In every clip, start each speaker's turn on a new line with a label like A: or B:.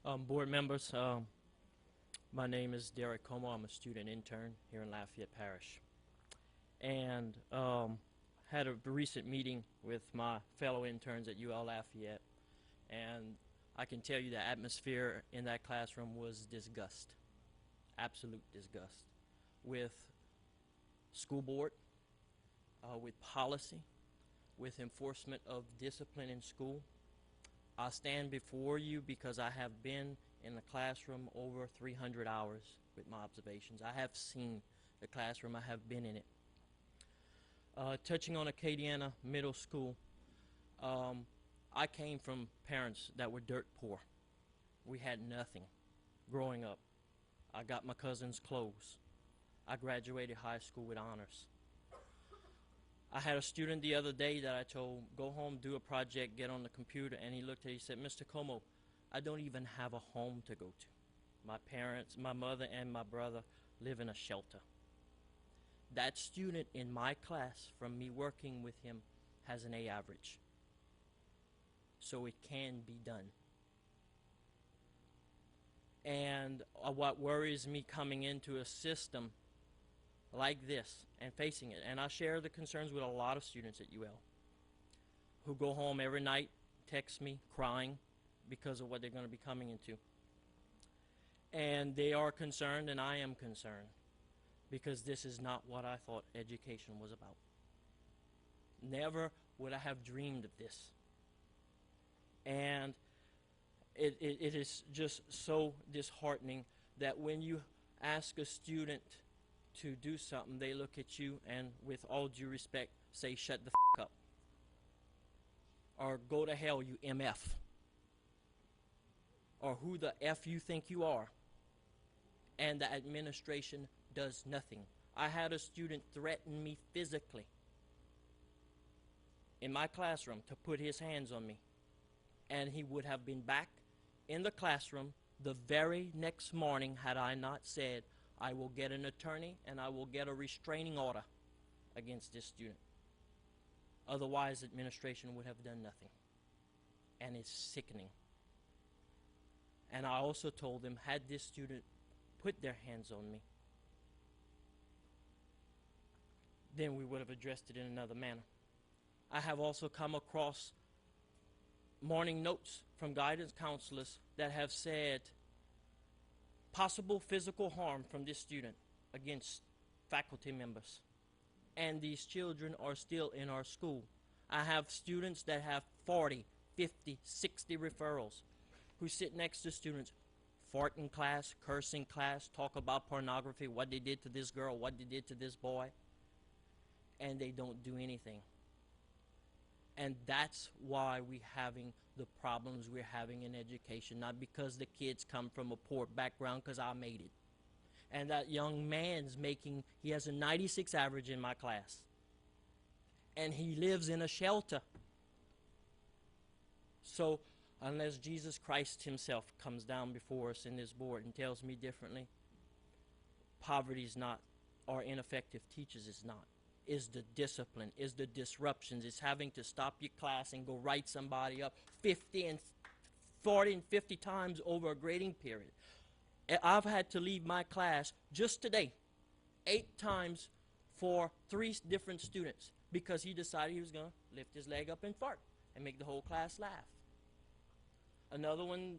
A: Board members, my name is Derrick Comeaux. I'm a student intern here in Lafayette Parish. And had a recent meeting with my fellow interns at UL Lafayette. And I can tell you the atmosphere in that classroom was disgust, absolute disgust, with school board, with policy, with enforcement of discipline in school. I stand before you because I have been in the classroom over 300 hours with my observations. I have seen the classroom. I have been in it. Touching on Acadiana Middle School, I came from parents that were dirt poor. We had nothing growing up. I got my cousin's clothes. I graduated high school with honors. I had a student the other day that I told, go home, do a project, get on the computer, and he looked at it, he said, Mr. Comeaux, I don't even have a home to go to. My parents, my mother and my brother live in a shelter. That student in my class, from me working with him, has an A average. So it can be done. And what worries me coming into a system like this and facing it, and I share the concerns with a lot of students at UL who go home every night, text me crying because of what they're going to be coming into. And they are concerned, and I am concerned, because this is not what I thought education was about. Never would I have dreamed of this. And it is just so disheartening that when you ask a student to do something, they look at you and, with all due respect, say, shut the f*** up. Or go to hell, you MF. Or who the F you think you are. And the administration does nothing. I had a student threaten me physically in my classroom to put his hands on me. And he would have been back in the classroom the very next morning had I not said, I will get an attorney and I will get a restraining order against this student. Otherwise, administration would have done nothing. And it's sickening. And I also told them, had this student put their hands on me, then we would have addressed it in another manner. I have also come across morning notes from guidance counselors that have said possible physical harm from this student against faculty members. And these children are still in our school. I have students that have 40, 50, 60 referrals who sit next to students, fart in class, curse in class, talk about pornography, what they did to this girl, what they did to this boy, and they don't do anything. And that's why we're having the problems we're having in education, not because the kids come from a poor background, because I made it. And that young man's he has a 96 average in my class. And he lives in a shelter. So, unless Jesus Christ himself comes down before us in this board and tells me differently, poverty is not, or ineffective teachers is not. Is the discipline, is the disruptions, is having to stop your class and go write somebody up 50 and 40 and 50 times over a grading period. I've had to leave my class just today 8 times for 3 different students because he decided he was going to lift his leg up and fart and make the whole class laugh. Another one,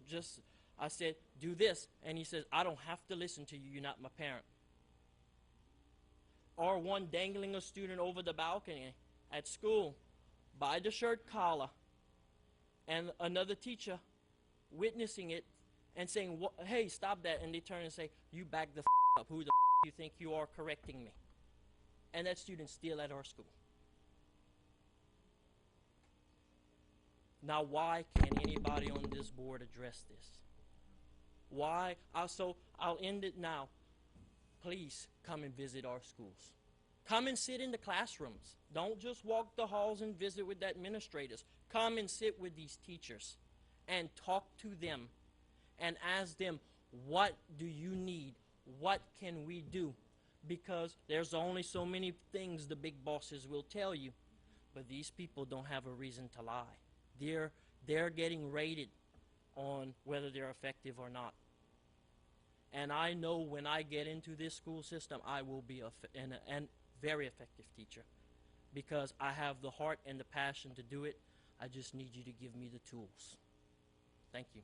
A: I said, do this, and he says, I don't have to listen to you, you're not my parent. Or one dangling a student over the balcony at school by the shirt collar, and another teacher witnessing it and saying, hey, stop that, and they turn and say, you back the up, who the you think you are correcting me? And that student's still at our school. Now, why can't anybody on this board address this? Why? I'll end it now. Please come and visit our schools. Come and sit in the classrooms. Don't just walk the halls and visit with the administrators. Come and sit with these teachers and talk to them and ask them, what do you need? What can we do? Because there's only so many things the big bosses will tell you. But these people don't have a reason to lie. They're getting rated on whether they're effective or not. And I know when I get into this school system, I will be a very effective teacher because I have the heart and the passion to do it. I just need you to give me the tools. Thank you.